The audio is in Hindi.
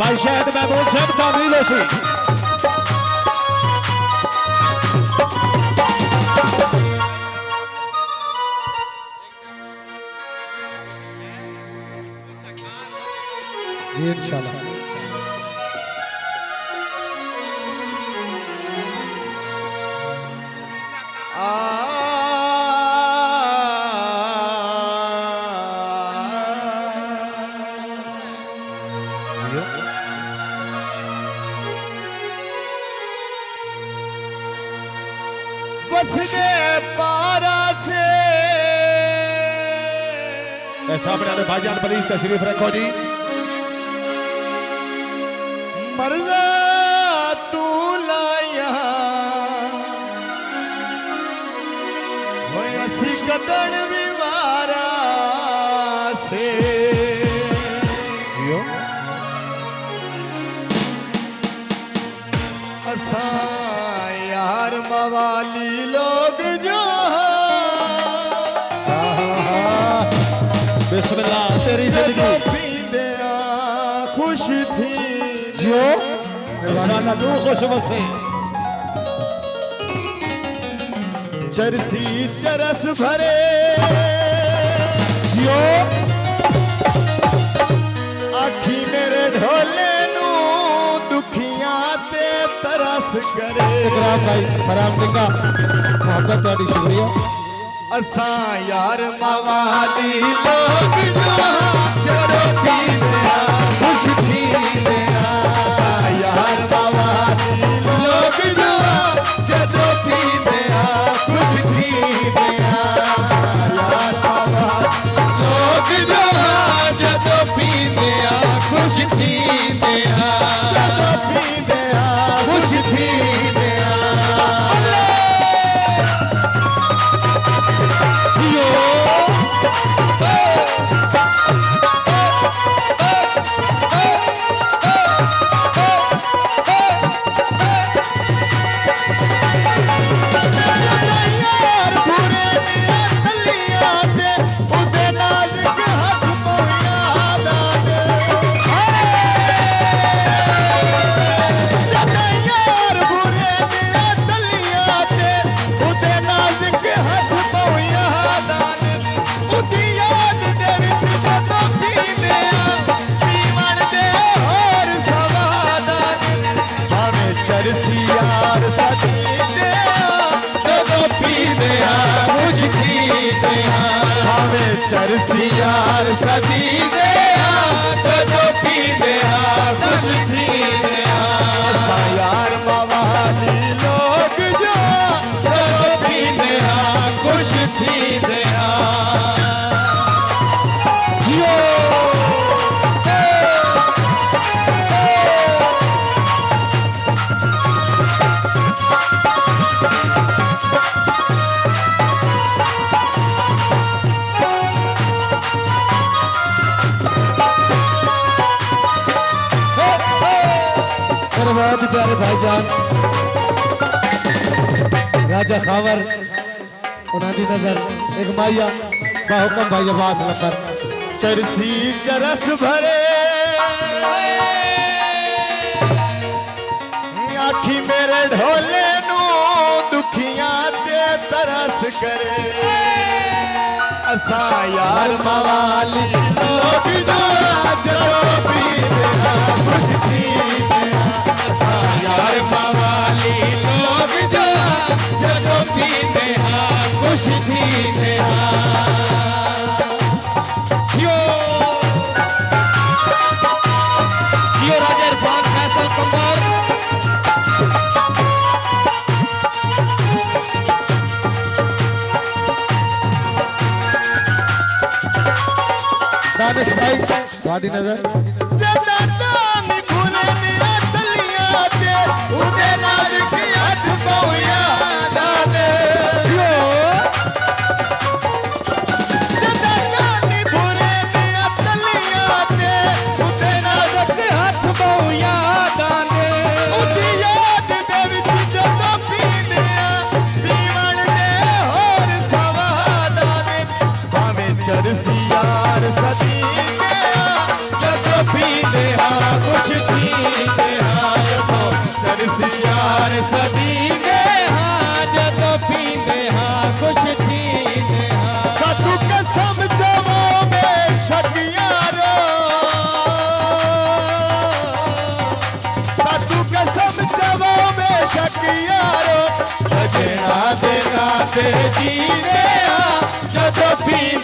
भाई शायद महमूद साहब तामील सी जी इंशाल्लाह। बसने पारा से ऐसा अपने भाईजान प्लीज तशरीफ रखो जी। मर्जा तू लाया असी कदन विवारा से असा यार मवाली लोग जो बिस्मिल्लाह तेरी जिंदगी पींदे खुश थी जियो इंशाअल्लाह तू खुश बसे। चरसी चरस भरे जियो आखी मेरे ढोले नू दुखियां ते तरस करे। इकराम भाई फराम दिंगा मोहब्बत वाली शुक्रिया। असा यार मवाली लोग जरो पींदे खुश थी असा यार मवाली लोग जरो पींदे खुश थी यार मवाली लोग जरो पींदे खुश थी जरो पींदे खुश थी चरसी यार सदी दे तो पी दे खुश थी यार मवाली लोग जो तो पी दे खुश थी दे बहुत प्यारे भाईजान राजा खावर उन्हादी नजर एक माइया बाहुकम भाई अब्बास लफर चरसी चरस भरे आखी मेरे ढोले नू दुखियां ते तरस करे। असा यार मवाली लोग जरो पींदे खुश थी यार मवाली लोग जरो पींदे खुश थी राजा इरफान फैसल कमर दानिश भाई थोड़ी नजर चरसी यार सदी पीते हाँ जदों चरसी यार सदीवे हाँ जदों पीते हाँ खुश थींदे हाँ साधु कसम चवो में शकियारो साधु कसम चवो में शकियारो सजना दे रात जीवे हाँ जदों पीते